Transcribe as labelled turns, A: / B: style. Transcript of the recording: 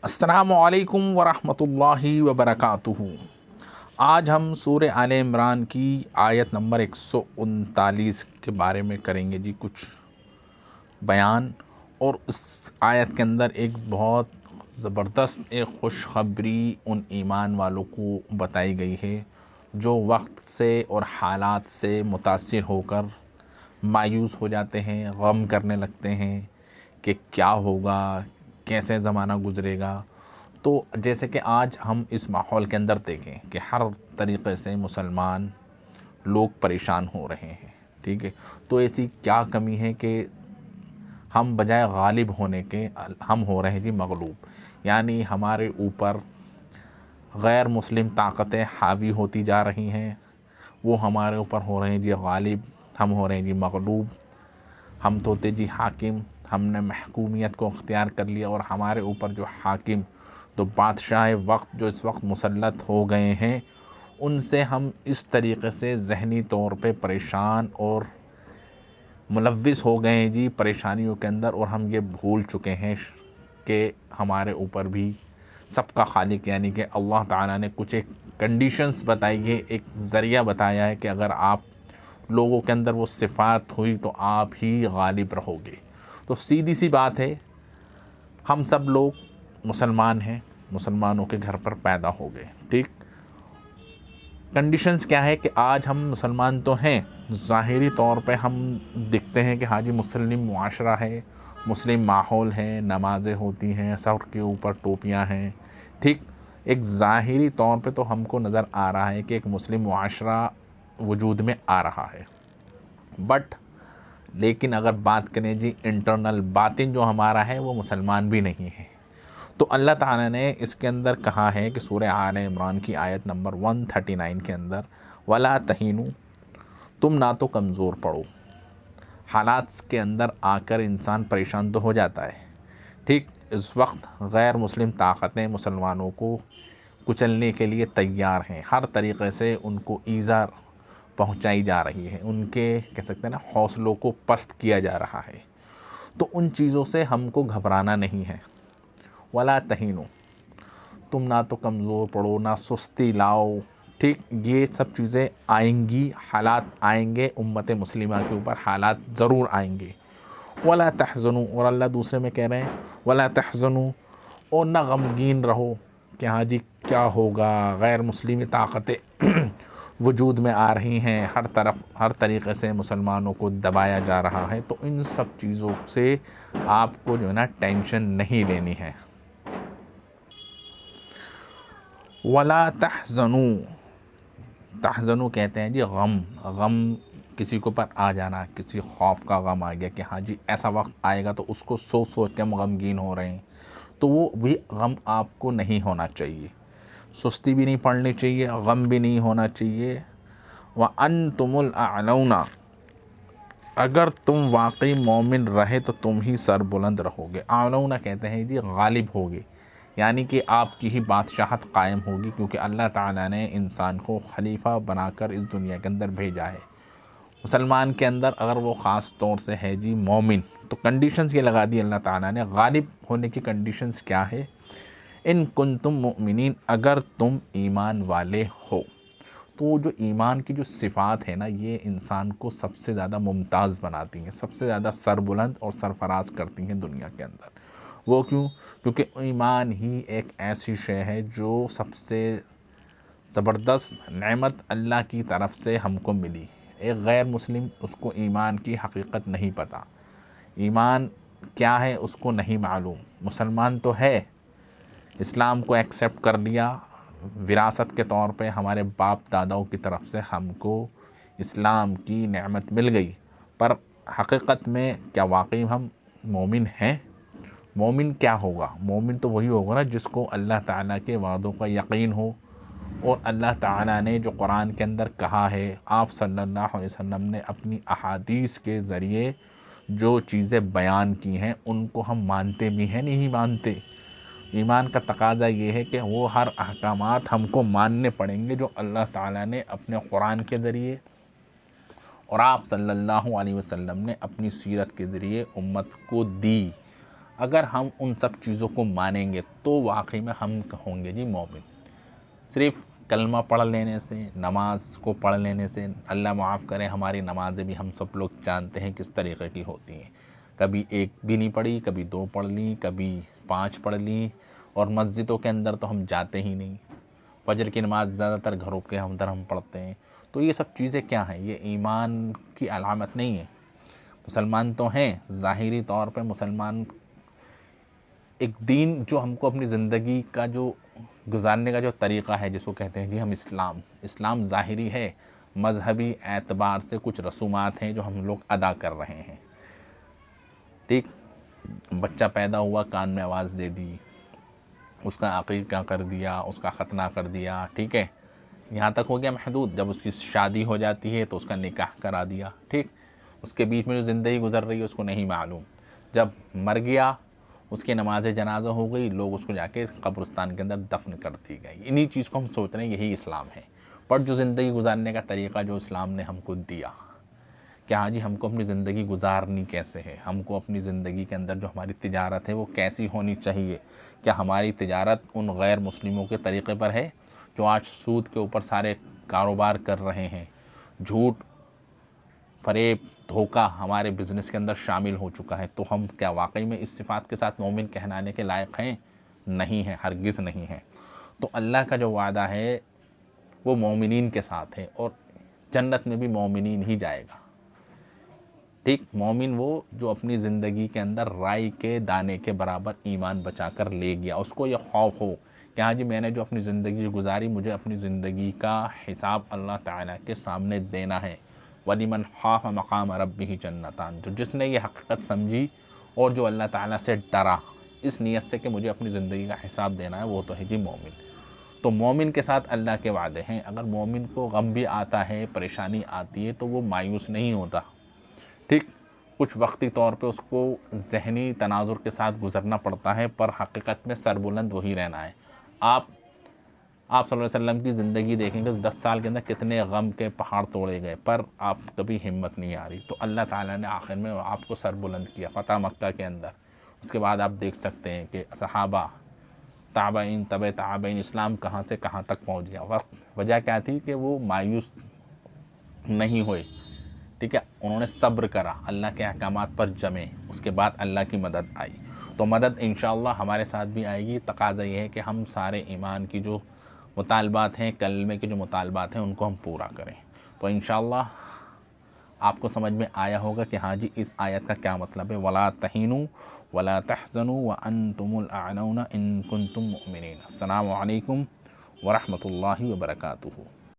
A: السلام علیکم ورحمۃ اللہ وبرکاتہ۔ آج ہم سورہ آل عمران کی آیت نمبر 139 کے بارے میں کریں گے کچھ بیان، اور اس آیت کے اندر ایک بہت زبردست ایک خوشخبری ان ایمان والوں کو بتائی گئی ہے جو وقت سے اور حالات سے متاثر ہو کر مایوس ہو جاتے ہیں، غم کرنے لگتے ہیں کہ کیا ہوگا، کیسے زمانہ گزرے گا۔ تو جیسے کہ آج ہم اس ماحول کے اندر دیکھیں کہ ہر طریقے سے مسلمان لوگ پریشان ہو رہے ہیں، ٹھیک ہے، تو ایسی کیا کمی ہے کہ ہم بجائے غالب ہونے کے ہم ہو رہے ہیں مغلوب، یعنی ہمارے اوپر غیر مسلم طاقتیں حاوی ہوتی جا رہی ہیں، وہ ہمارے اوپر ہو رہے ہیں غالب، ہم ہو رہے ہیں مغلوب۔ ہم تو تھے حاکم، ہم نے محکومیت کو اختیار کر لیا، اور ہمارے اوپر جو حاکم تو بادشاہ وقت جو اس وقت مسلط ہو گئے ہیں، ان سے ہم اس طریقے سے ذہنی طور پہ پریشان اور ملوث ہو گئے ہیں پریشانیوں کے اندر، اور ہم یہ بھول چکے ہیں کہ ہمارے اوپر بھی سب کا خالق یعنی کہ اللہ تعالیٰ نے کچھ ایک کنڈیشنز بتائی ہے، ایک ذریعہ بتایا ہے کہ اگر آپ لوگوں کے اندر وہ صفات ہوئی تو آپ ہی غالب رہو گے۔ تو سیدھی سی بات ہے، ہم سب لوگ مسلمان ہیں، مسلمانوں کے گھر پر پیدا ہو گئے، ٹھیک۔ کنڈیشنز کیا ہے کہ آج ہم مسلمان تو ہیں، ظاہری طور پہ ہم دکھتے ہیں کہ ہاں مسلم معاشرہ ہے، مسلم ماحول ہے، نمازیں ہوتی ہیں، سر کے اوپر ٹوپیاں ہیں، ٹھیک۔ ایک ظاہری طور پہ تو ہم کو نظر آ رہا ہے کہ ایک مسلم معاشرہ وجود میں آ رہا ہے، بٹ لیکن اگر بات کریں انٹرنل باطن جو ہمارا ہے وہ مسلمان بھی نہیں ہے۔ تو اللہ تعالیٰ نے اس کے اندر کہا ہے کہ سورہ آل عمران کی آیت نمبر 139 کے اندر وَلَا تَهِنُوا، تم نہ تو کمزور پڑو۔ حالات کے اندر آ کر انسان پریشان تو ہو جاتا ہے، ٹھیک۔ اس وقت غیر مسلم طاقتیں مسلمانوں کو کچلنے کے لیے تیار ہیں، ہر طریقے سے ان کو ایذا پہنچائی جا رہی ہے، ان کے کہہ سکتے ہیں نا حوصلوں کو پست کیا جا رہا ہے۔ تو ان چیزوں سے ہم کو گھبرانا نہیں ہے۔ وَلَا تَهِنُوا، تم نہ تو کمزور پڑو، نہ سستی لاؤ، ٹھیک۔ یہ سب چیزیں آئیں گی، حالات آئیں گے، امت مسلمہ کے اوپر حالات ضرور آئیں گے۔ وَلَا تَحْزَنُوا، اور اللہ دوسرے میں کہہ رہے ہیں وَلَا تَحْزَنُوا، اور نہ غمگین رہو کہ ہاں کیا ہوگا، غیر مسلمی طاقتیں وجود میں آ رہی ہیں، ہر طرف ہر طریقے سے مسلمانوں کو دبایا جا رہا ہے۔ تو ان سب چیزوں سے آپ کو جو ہے نا ٹینشن نہیں لینی ہے۔ وَلَا تَحْزَنُوا، تحزنوا کہتے ہیں غم، غم کسی کے اوپر آ جانا، کسی خوف کا غم آ گیا کہ ہاں ایسا وقت آئے گا، تو اس کو سوچ سوچ کے ہم غمگین ہو رہے ہیں، تو وہ بھی غم آپ کو نہیں ہونا چاہیے، سستی بھی نہیں پڑنی چاہیے، غم بھی نہیں ہونا چاہیے۔ وَأَنْتُمُ الْأَعْلَوْنَ، اگر تم واقعی مومن رہے تو تم ہی سر بلند رہو گے۔ اعلون کہتے ہیں غالب ہوگے، یعنی کہ آپ کی ہی بادشاہت قائم ہوگی، کیونکہ اللہ تعالیٰ نے انسان کو خلیفہ بنا کر اس دنیا کے اندر بھیجا ہے۔ مسلمان کے اندر اگر وہ خاص طور سے ہے مومن، تو کنڈیشنز یہ لگا دی اللہ تعالیٰ نے۔ غالب ہونے کی کنڈیشنز کیا ہے؟ ان کنتم مؤمنین، اگر تم ایمان والے ہو۔ تو جو ایمان کی جو صفات ہے نا، یہ انسان کو سب سے زیادہ ممتاز بناتی ہیں، سب سے زیادہ سربلند اور سرفراز کرتی ہیں دنیا کے اندر۔ وہ کیوں؟ کیونکہ ایمان ہی ایک ایسی شے ہے جو سب سے زبردست نعمت اللہ کی طرف سے ہم کو ملی۔ ایک غیر مسلم اس کو ایمان کی حقیقت نہیں پتہ، ایمان کیا ہے اس کو نہیں معلوم۔ مسلمان تو ہے، اسلام کو ایکسیپٹ کر لیا، وراثت کے طور پہ ہمارے باپ داداؤں کی طرف سے ہم کو اسلام کی نعمت مل گئی، پر حقیقت میں کیا واقعی ہم مومن ہیں؟ مومن کیا ہوگا؟ مومن تو وہی ہوگا نا جس کو اللہ تعالیٰ کے وعدوں کا یقین ہو، اور اللہ تعالیٰ نے جو قرآن کے اندر کہا ہے، آپ صلی اللہ علیہ وسلم نے اپنی احادیث کے ذریعے جو چیزیں بیان کی ہیں ان کو ہم مانتے بھی ہیں نہیں مانتے۔ ایمان کا تقاضا یہ ہے کہ وہ ہر احکامات ہم کو ماننے پڑیں گے جو اللہ تعالیٰ نے اپنے قرآن کے ذریعے اور آپ صلی اللہ علیہ وسلم نے اپنی سیرت کے ذریعے امت کو دی۔ اگر ہم ان سب چیزوں کو مانیں گے تو واقعی میں ہم ہوں گے جی مومن۔ صرف کلمہ پڑھ لینے سے، نماز کو پڑھ لینے سے، اللہ معاف کرے ہماری نمازیں بھی ہم سب لوگ جانتے ہیں کس طریقے کی ہوتی ہیں، کبھی ایک بھی نہیں پڑھی، کبھی 2 پڑھ لیں، کبھی 5 پڑھ لیں، اور مسجدوں کے اندر تو ہم جاتے ہی نہیں، فجر کی نماز زیادہ تر گھروں کے اندر ہم پڑھتے ہیں۔ تو یہ سب چیزیں کیا ہیں؟ یہ ایمان کی علامت نہیں ہے۔ مسلمان تو ہیں، ظاہری طور پہ مسلمان ایک دین جو ہم کو اپنی زندگی کا جو گزارنے کا جو طریقہ ہے، جس کو کہتے ہیں جی ہم اسلام ظاہری ہے، مذہبی اعتبار سے کچھ رسومات ہیں جو ہم لوگ ادا کر رہے ہیں، ٹھیک۔ بچہ پیدا ہوا، کان میں آواز دے دی، اس کا عقیقہ کر دیا، اس کا ختنہ کر دیا، ٹھیک ہے، یہاں تک ہو گیا محدود۔ جب اس کی شادی ہو جاتی ہے تو اس کا نکاح کرا دیا، ٹھیک۔ اس کے بیچ میں جو زندگی گزر رہی ہے اس کو نہیں معلوم۔ جب مر گیا، اس کی نماز جنازہ ہو گئی، لوگ اس کو جا کے قبرستان کے اندر دفن کر دی گئی۔ انہی چیز کو ہم سوچ رہے ہیں یہی اسلام ہے، پر جو زندگی گزارنے کا طریقہ جو اسلام نے ہم کو دیا، کہ ہاں جی ہم کو اپنی زندگی گزارنی کیسے ہے، ہم کو اپنی زندگی کے اندر جو ہماری تجارت ہے وہ کیسی ہونی چاہیے، کیا ہماری تجارت ان غیر مسلموں کے طریقے پر ہے جو آج سود کے اوپر سارے کاروبار کر رہے ہیں، جھوٹ، فریب، دھوکہ ہمارے بزنس کے اندر شامل ہو چکا ہے، تو ہم کیا واقعی میں اس صفات کے ساتھ مومن کہلانے کے لائق ہیں؟ نہیں ہیں، ہرگز نہیں ہیں۔ تو اللہ کا جو وعدہ ہے وہ مومنین کے ساتھ ہے، اور جنت میں بھی مومنین ہی جائے گا، ٹھیک۔ مومن وہ جو اپنی زندگی کے اندر رائی کے دانے کے برابر ایمان بچا کر لے گیا، اس کو یہ خوف ہو کہ ہاں جی میں نے جو اپنی زندگی گزاری، مجھے اپنی زندگی کا حساب اللہ تعالیٰ کے سامنے دینا ہے۔ وَلِمَنْ خَافَ مَقَامَ رَبِّهِ جَنَّتَانِ، جو جس نے یہ حقیقت سمجھی اور جو اللہ تعالیٰ سے ڈرا اس نیت سے کہ مجھے اپنی زندگی کا حساب دینا ہے، وہ تو ہے جی مومن۔ تو مومن کے ساتھ اللہ کے وعدے ہیں۔ اگر مومن کو غم بھی آتا ہے، پریشانی آتی ہے، تو وہ مایوس نہیں ہوتا، ٹھیک۔ کچھ وقتی طور پہ اس کو ذہنی تناظر کے ساتھ گزرنا پڑتا ہے، پر حقیقت میں سربلند وہی رہنا ہے۔ آپ صلی اللہ علیہ وسلم کی زندگی دیکھیں گے، 10 سال کے اندر کتنے غم کے پہاڑ توڑے گئے، پر آپ کبھی ہمت نہیں آ رہی، تو اللہ تعالیٰ نے آخر میں آپ کو سربلند کیا فتح مکہ کے اندر۔ اس کے بعد آپ دیکھ سکتے ہیں کہ صحابہ، تابعین، تبع تابعین، اسلام کہاں سے کہاں تک پہنچ گیا۔ وجہ کیا تھی کہ وہ مایوس نہیں ہوئے، ٹھیک ہے، انہوں نے صبر کرا، اللہ کے احکامات پر جمے، اس کے بعد اللہ کی مدد آئی۔ تو مدد انشاءاللہ ہمارے ساتھ بھی آئے گی۔ تقاضا یہ ہے کہ ہم سارے ایمان کی جو مطالبات ہیں، کلمے کے جو مطالبات ہیں، ان کو ہم پورا کریں۔ تو انشاءاللہ آپ کو سمجھ میں آیا ہوگا کہ ہاں جی اس آیت کا کیا مطلب ہے، وَلَا تَهِنُوا وَلَا تَحْزَنُوا وَأَنْتُمُ الْأَعْلَوْنَ إِن كُنتُم مُؤْمِنِينَ۔ السلام علیکم ورحمۃ اللہ وبرکاتہ۔